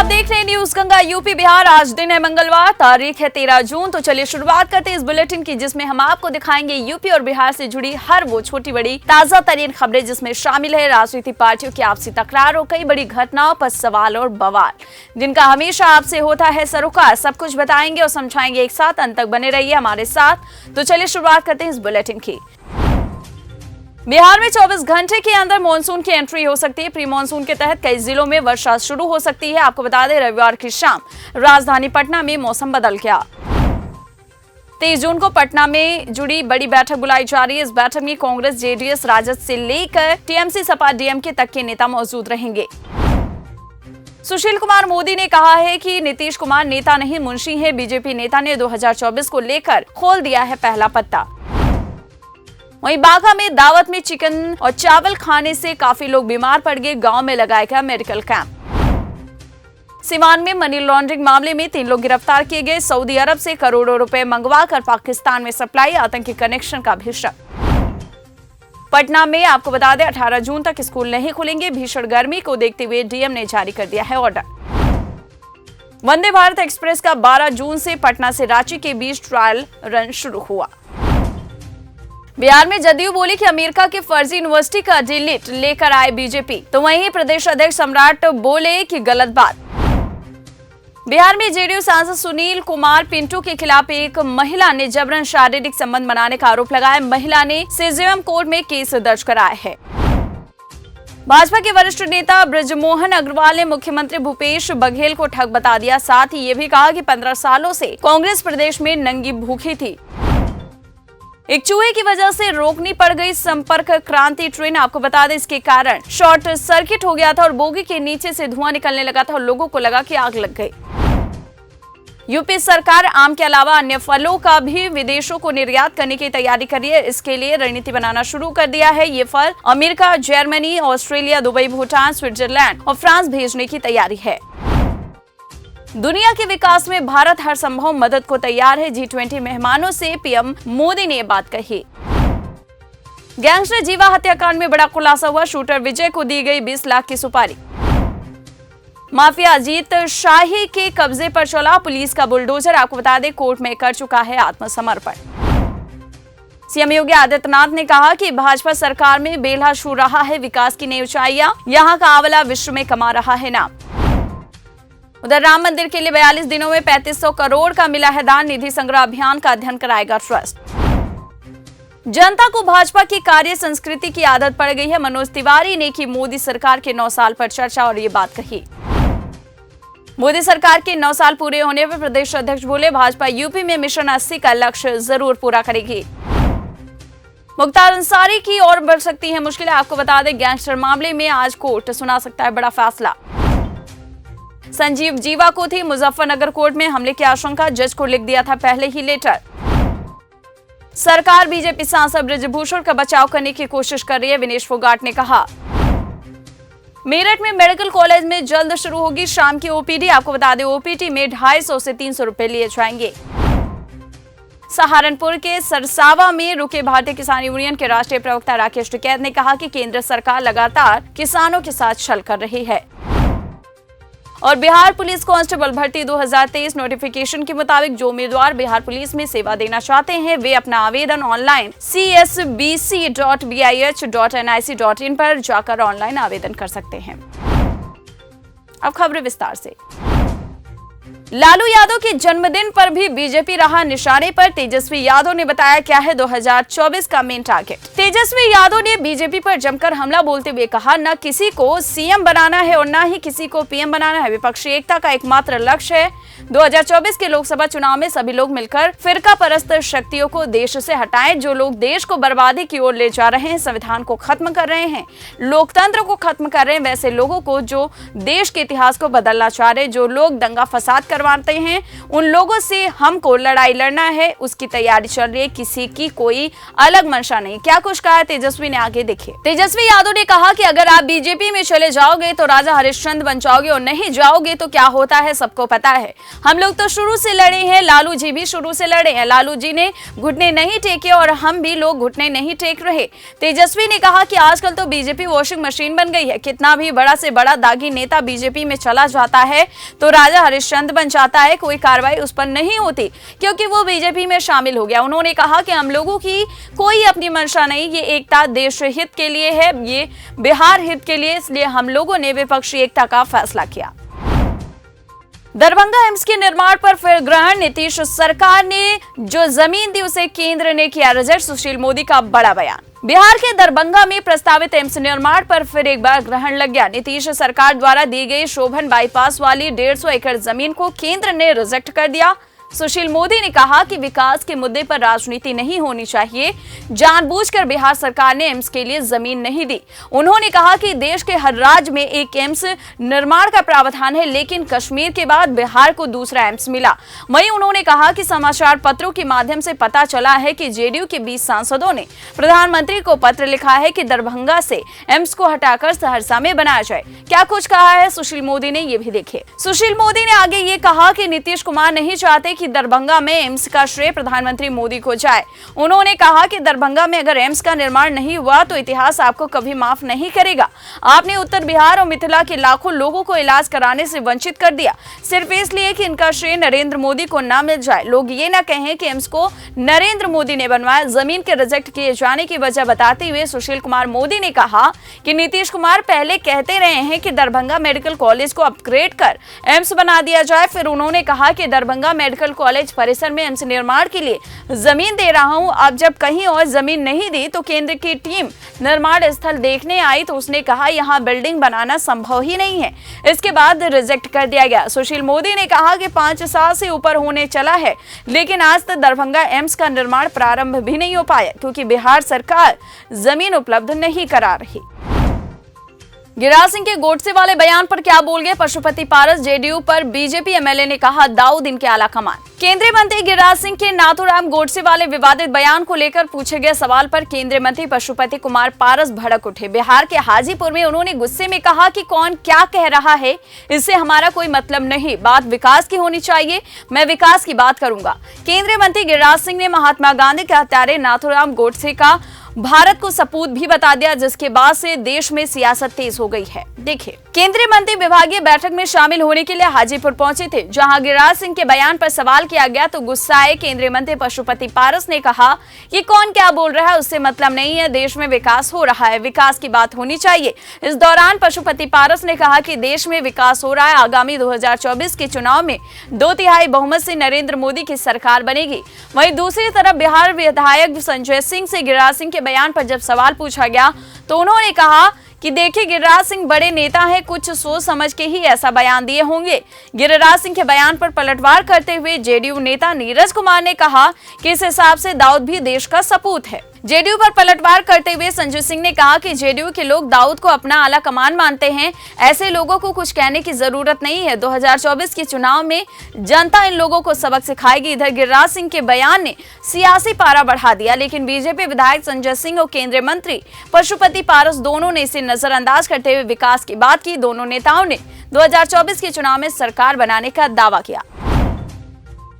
देख रहे हैं न्यूज गंगा यूपी बिहार। आज दिन है मंगलवार, तारीख है 13 जून। तो चलिए शुरुआत करते हैं इस बुलेटिन की, जिसमें हम आपको दिखाएंगे यूपी और बिहार से जुड़ी हर वो छोटी बड़ी ताजा तरीन खबरें, जिसमें शामिल है राजनीतिक पार्टियों की आपसी तकरार और कई बड़ी घटनाओं पर सवाल और बवाल, जिनका हमेशा आपसे होता है सरोकार। सब कुछ बताएंगे और समझाएंगे एक साथ, अंत तक बने रहिए हमारे साथ। तो चलिए शुरुआत करते हैं इस बुलेटिन की। बिहार में 24 घंटे के अंदर मानसून की एंट्री हो सकती है। प्री मानसून के तहत कई जिलों में वर्षा शुरू हो सकती है। आपको बता दें, रविवार की शाम राजधानी पटना में मौसम बदल गया। 23 जून को पटना में जुड़ी बड़ी बैठक बुलाई जा रही है। इस बैठक में कांग्रेस, जेडीएस, राजद से लेकर टीएमसी, सपा, डीएमके तक के नेता मौजूद रहेंगे। सुशील कुमार मोदी ने कहा है कि नीतीश कुमार नेता नहीं मुंशी है। बीजेपी नेता ने 2024 को लेकर खोल दिया है पहला पत्ता। वहीं बाघा में दावत में चिकन और चावल खाने से काफी लोग बीमार पड़ गए। गांव में लगाया गया मेडिकल कैंप। सिवान में मनी लॉन्ड्रिंग मामले में 3 लोग गिरफ्तार किए गए। सऊदी अरब से करोड़ों रुपए मंगवाकर पाकिस्तान में सप्लाई, आतंकी कनेक्शन का भी शक। पटना में आपको बता दें, 18 जून तक स्कूल नहीं खुलेंगे। भीषण गर्मी को देखते हुए डीएम ने जारी कर दिया है ऑर्डर। वंदे भारत एक्सप्रेस का 12 जून से पटना से रांची के बीच ट्रायल रन शुरू हुआ। बिहार में जदयू बोली कि अमेरिका की फर्जी यूनिवर्सिटी का डिलीट लेकर आए बीजेपी, तो वहीं प्रदेश अध्यक्ष सम्राट बोले कि गलत बात। बिहार में जेडीयू सांसद सुनील कुमार पिंटू के खिलाफ एक महिला ने जबरन शारीरिक संबंध बनाने का आरोप लगाया। महिला ने सीजेएम कोर्ट में केस दर्ज कराया है। भाजपा के वरिष्ठ नेता ब्रजमोहन अग्रवाल ने मुख्यमंत्री भूपेश बघेल को ठग बता दिया। साथ ही ये भी कहा कि 15 सालों से कांग्रेस प्रदेश में नंगी भूखी थी। एक चूहे की वजह से रोकनी पड़ गई संपर्क क्रांति ट्रेन। आपको बता दें, इसके कारण शॉर्ट सर्किट हो गया था और बोगी के नीचे से धुआं निकलने लगा था और लोगों को लगा कि आग लग गई। यूपी सरकार आम के अलावा अन्य फलों का भी विदेशों को निर्यात करने की तैयारी कर रही है। इसके लिए रणनीति बनाना शुरू कर दिया है। ये फल America, Germany, Australia, Dubai, Bhutan, Switzerland और फ्रांस भेजने की तैयारी है। दुनिया के विकास में भारत हर संभव मदद को तैयार है। G20 मेहमानों से पीएम मोदी ने बात कही। गैंगस्टर जीवा हत्याकांड में बड़ा खुलासा हुआ। शूटर विजय को दी गई 20 लाख की सुपारी। माफिया अजीत शाही के कब्जे पर चला पुलिस का बुलडोजर। आपको बता दें, कोर्ट में कर चुका है आत्मसमर्पण। सीएम योगी आदित्यनाथ ने कहा कि भाजपा सरकार में बेलहा छू रहा है विकास की नई ऊंचाइयां। यहां का आंवला विश्व में कमा रहा है नाम। उधर राम मंदिर के लिए 42 दिनों में 3500 करोड़ का मिला है दान। निधि संग्रह अभियान का अध्ययन कराएगा ट्रस्ट। जनता को भाजपा की कार्य संस्कृति की आदत पड़ गई है। मनोज तिवारी ने की मोदी सरकार के 9 साल पर चर्चा और ये बात कही। मोदी सरकार के 9 साल पूरे होने पर प्रदेश अध्यक्ष बोले, भाजपा यूपी में मिशन 80 का लक्ष्य जरूर पूरा करेगी। मुख्तार अंसारी की और बढ़ सकती है मुश्किलें। आपको बता दें, गैंगस्टर मामले में आज कोर्ट सुना सकता है बड़ा फैसला। संजीव जीवा को थी मुजफ्फरनगर कोर्ट में हमले की आशंका। जज को लिख दिया था पहले ही लेटर। सरकार बीजेपी सांसद ब्रजभूषण का बचाव करने की कोशिश कर रही है, विनेश फोगाट ने कहा। मेरठ में मेडिकल कॉलेज में जल्द शुरू होगी शाम की ओपीडी। आपको बता दें, ओपीडी में 250 से 300 रुपए लिए जाएंगे। सहारनपुर के सरसावा में रुके भारतीय किसान यूनियन के राष्ट्रीय प्रवक्ता राकेश टिकैत ने कहा कि केंद्र सरकार लगातार किसानों के साथ छल कर रही है। और बिहार पुलिस कांस्टेबल भर्ती 2023 नोटिफिकेशन के मुताबिक जो उम्मीदवार बिहार पुलिस में सेवा देना चाहते हैं, वे अपना आवेदन ऑनलाइन csbc.bih.nic.in पर जाकर ऑनलाइन आवेदन कर सकते हैं। अब खबरें विस्तार से। लालू यादव के जन्मदिन पर भी बीजेपी रहा निशाने पर। तेजस्वी यादव ने बताया क्या है 2024 का मेन टारगेट। तेजस्वी यादव ने बीजेपी पर जमकर हमला बोलते हुए कहा, न किसी को सीएम बनाना है और न ही किसी को पीएम बनाना है। विपक्षी एकता का एकमात्र लक्ष्य है। 2024 के लोकसभा चुनाव में सभी लोग मिलकर फिरका परस्त शक्तियों को देश से हटाएं। जो लोग देश को बर्बादी की ओर ले जा रहे हैं, संविधान को खत्म कर रहे हैं, लोकतंत्र को खत्म कर रहे हैं, वैसे लोगों को जो देश के इतिहास को बदलना चाह रहे हैं, जो लोग दंगा फसाद कर करवाते हैं, उन लोगों से हमको लड़ाई लड़ना है, उसकी तैयारी चल रही है, किसी की कोई अलग मंशा नहीं। क्या कुछ कहा तेजस्वी ने, आगे देखिए। तेजस्वी यादव ने कहा कि अगर आप बीजेपी में चले जाओगे तो राजा हरिश्चंद्र बन जाओगे और नहीं जाओगे तो क्या होता है सबको पता है। हम लोग तो शुरू से लड़े हैं, लालू जी भी शुरू से लड़े हैं, लालू जी ने घुटने नहीं टेके और हम भी लोग घुटने नहीं टेक रहे। तेजस्वी ने कहा कि आजकल तो बीजेपी वॉशिंग मशीन बन गई है, कितना भी बड़ा से बड़ा दागी नेता बीजेपी में चला जाता है तो राजा हरिश्चंद्र बन जाता है, कोई कार्रवाई उस पर नहीं होती क्योंकि वो बीजेपी में शामिल हो गया। उन्होंने कहा कि हम लोगों की कोई अपनी मंशा नहीं, ये एकता देश हित के लिए है, ये बिहार हित के लिए, इसलिए हम लोगों ने विपक्षी एकता का फैसला किया। दरभंगा एम्स के निर्माण पर फिर ग्रहण, नीतीश सरकार ने जो जमीन दी उसे केंद्र ने किया रिजेक्ट, सुशील मोदी का बड़ा बयान। बिहार के दरभंगा में प्रस्तावित एम्स निर्माण पर फिर एक बार ग्रहण लग गया। नीतीश सरकार द्वारा दी गई शोभन बाईपास वाली 150 एकड़ जमीन को केंद्र ने रिजेक्ट कर दिया। सुशील मोदी ने कहा कि विकास के मुद्दे पर राजनीति नहीं होनी चाहिए, जानबूझकर बिहार सरकार ने एम्स के लिए जमीन नहीं दी। उन्होंने कहा कि देश के हर राज्य में एक एम्स निर्माण का प्रावधान है, लेकिन कश्मीर के बाद बिहार को दूसरा एम्स मिला। वहीं उन्होंने कहा कि समाचार पत्रों के माध्यम से पता चला है कि जेडीयू के 20 सांसदों ने प्रधानमंत्री को पत्र लिखा है कि दरभंगा से एम्स को हटाकर सहरसा में बनाया जाए। क्या कुछ कहा है सुशील मोदी ने, ये भी देखे। सुशील मोदी ने आगे ये कहा कि नीतीश कुमार नहीं चाहते कि दरभंगा में एम्स का श्रेय प्रधानमंत्री मोदी को जाए। उन्होंने कहा कि दरभंगा में अगर एम्स का निर्माण नहीं हुआ तो इतिहास आपको कभी माफ नहीं करेगा। आपने उत्तर बिहार और मिथिला के लाखों लोगों को इलाज कराने से वंचित कर दिया, सिर्फ इसलिए कि इनका श्रेय नरेंद्र मोदी को न मिल जाए। लोग ये न कहें कि एम्स को नरेंद्र मोदी ने बनवाया। जमीन के रिजेक्ट किए जाने की वजह बताते हुए सुशील कुमार मोदी ने कहा कि नीतीश कुमार पहले कहते रहे हैं कि दरभंगा मेडिकल कॉलेज को अपग्रेड कर एम्स बना दिया जाए, फिर उन्होंने कहा कि दरभंगा मेडिकल कॉलेज परिसर में एम्स निर्माण के लिए जमीन दे रहा हूं। अब जब कहीं और जमीन नहीं दी तो केंद्र की टीम निर्माण स्थल देखने आई तो उसने कहा यहां बिल्डिंग बनाना संभव ही नहीं है, इसके बाद रिजेक्ट कर दिया गया। सुशील मोदी ने कहा कि 5 साल से ऊपर होने चला है, लेकिन आज तक दरभंगा एम्स का निर्माण प्रारंभ भी नहीं हो पाया क्योंकि बिहार सरकार जमीन उपलब्ध नहीं करा रही। गिरिराज सिंह के गोडसे वाले बयान पर क्या बोल गए पशुपति पारस, जेडीयू पर बीजेपी एमएलए ने कहा दाऊद इनके आला कमान। केंद्रीय मंत्री गिरिराज सिंह के नाथूराम गोडसे वाले विवादित बयान को लेकर पूछे गए सवाल पर केंद्रीय मंत्री पशुपति कुमार पारस भड़क उठे। बिहार के हाजीपुर में उन्होंने गुस्से में कहा कि कौन क्या कह रहा है, इससे हमारा कोई मतलब नहीं, बात विकास की होनी चाहिए, मैं विकास की बात करूंगा। केंद्रीय मंत्री गिरिराज सिंह ने महात्मा गांधी के हत्यारे नाथूराम गोडसे का भारत को सपूत भी बता दिया, जिसके बाद से देश में सियासत तेज हो गई है। देखिए, केंद्रीय मंत्री विभागीय बैठक में शामिल होने के लिए हाजीपुर पहुंचे थे, जहां गिरिराज सिंह के बयान पर सवाल किया गया तो गुस्साए केंद्रीय मंत्री पशुपति पारस ने कहा कि कौन क्या बोल रहा है उससे मतलब नहीं है, देश में विकास हो रहा है, विकास की बात होनी चाहिए। इस दौरान पशुपति पारस ने कहा कि देश में विकास हो रहा है, आगामी 2024 के चुनाव में 2/3 बहुमत से नरेंद्र मोदी की सरकार बनेगी। वहीं दूसरी तरफ बिहार विधायक संजय सिंह से गिरिराज सिंह के बयान पर जब सवाल पूछा गया तो उन्होंने कहा कि देखिए गिरिराज सिंह बड़े नेता हैं, कुछ सोच समझ के ही ऐसा बयान दिए होंगे। गिरिराज सिंह के बयान पर पलटवार करते हुए जेडीयू नेता नीरज कुमार ने कहा कि इस हिसाब से दाऊद भी देश का सपूत है। जेडीयू पर पलटवार करते हुए संजय सिंह ने कहा कि जेडीयू के लोग दाऊद को अपना आला कमान मानते हैं, ऐसे लोगों को कुछ कहने की जरूरत नहीं है। 2024 के चुनाव में जनता इन लोगों को सबक सिखाएगी। इधर गिरिराज सिंह के बयान ने सियासी पारा बढ़ा दिया, लेकिन बीजेपी विधायक संजय सिंह और केंद्रीय मंत्री पशुपति पारस दोनों ने इसे नजरअंदाज करते हुए विकास की बात की। दोनों नेताओं ने 2024 के चुनाव में सरकार बनाने का दावा किया।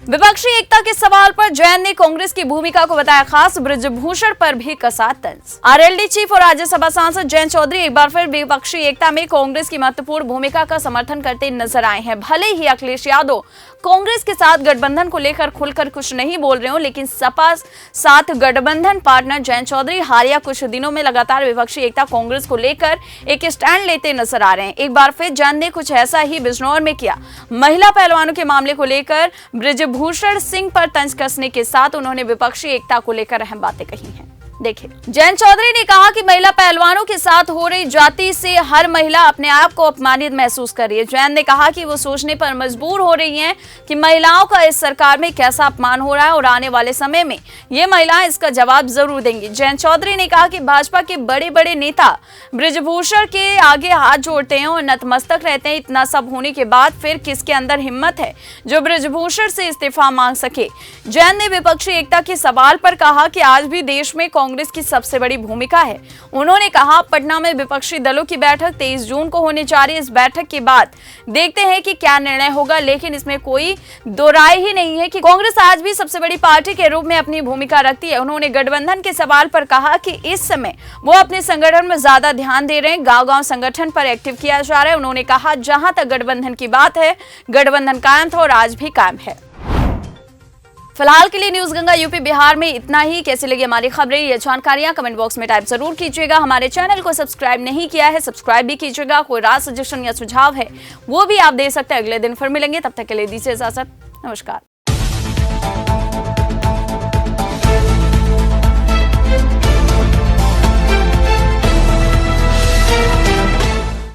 विपक्षी एकता के सवाल पर जैन ने कांग्रेस की भूमिका को बताया खास, बृजभूषण पर भी कसा तंज। आरएलडी चीफ और राज्यसभा सांसद जयंत चौधरी एक बार फिर विपक्षी एकता में कांग्रेस की महत्वपूर्ण भूमिका का समर्थन करते नजर आए हैं। भले ही अखिलेश यादव कांग्रेस के साथ गठबंधन को लेकर खुलकर कुछ नहीं बोल रहे हो, लेकिन सपा साथ गठबंधन पार्टनर जयंत चौधरी हालिया कुछ दिनों में लगातार विपक्षी एकता कांग्रेस को लेकर एक स्टैंड लेते नजर आ रहे हैं। एक बार फिर जैन ने कुछ ऐसा ही बिजनौर में किया। महिला पहलवानों के मामले को लेकर बृजभूषण सिंह पर तंज कसने के साथ उन्होंने विपक्षी एकता को लेकर अहम बातें कही हैं। देखिए, जयंत चौधरी ने कहा कि महिला पहलवानों के साथ हो रही जाति से हर महिला अपने आप को अपमानित महसूस कर रही है। जयंत ने कहा कि वो सोचने पर मजबूर हो रही हैं कि महिलाओं का इस सरकार में कैसा अपमान हो रहा है और आने वाले समय में ये महिलाएं इसका जवाब जरूर देंगी। जयंत चौधरी ने कहा कि भाजपा के बड़े बड़े नेता बृजभूषण के आगे हाथ जोड़ते हैं और नतमस्तक रहते हैं। इतना सब होने के बाद फिर किसके अंदर हिम्मत है जो बृजभूषण से इस्तीफा मांग सके। जयंत ने विपक्षी एकता के सवाल पर कहा कि आज भी देश में कांग्रेस की सबसे बड़ी भूमिका है। उन्होंने कहा, पटना में विपक्षी दलों की बैठक 23 जून को होने जा रही है। इस बैठक के बाद देखते हैं कि क्या निर्णय होगा, लेकिन इसमें कोई दो राय ही नहीं है कि कांग्रेस आज भी सबसे बड़ी पार्टी के रूप में अपनी भूमिका रखती है। उन्होंने गठबंधन के सवाल पर कहा कि इस समय वो अपने संगठन में ज्यादा ध्यान दे रहे हैं, गांव-गांव संगठन पर एक्टिव किया जा रहा है। उन्होंने कहा, जहां तक गठबंधन की बात है, गठबंधन कायम था और आज भी कायम है। फिलहाल के लिए न्यूज गंगा यूपी बिहार में इतना ही। कैसी लगी हमारी खबरें या जानकारियां कमेंट बॉक्स में टाइप जरूर कीजिएगा। हमारे चैनल को सब्सक्राइब नहीं किया है, सब्सक्राइब भी कीजिएगा। कोई राय, सजेशन या सुझाव है वो भी आप दे सकते हैं। अगले दिन फिर मिलेंगे, तब तक के लिए दीजिए इजाजत। नमस्कार।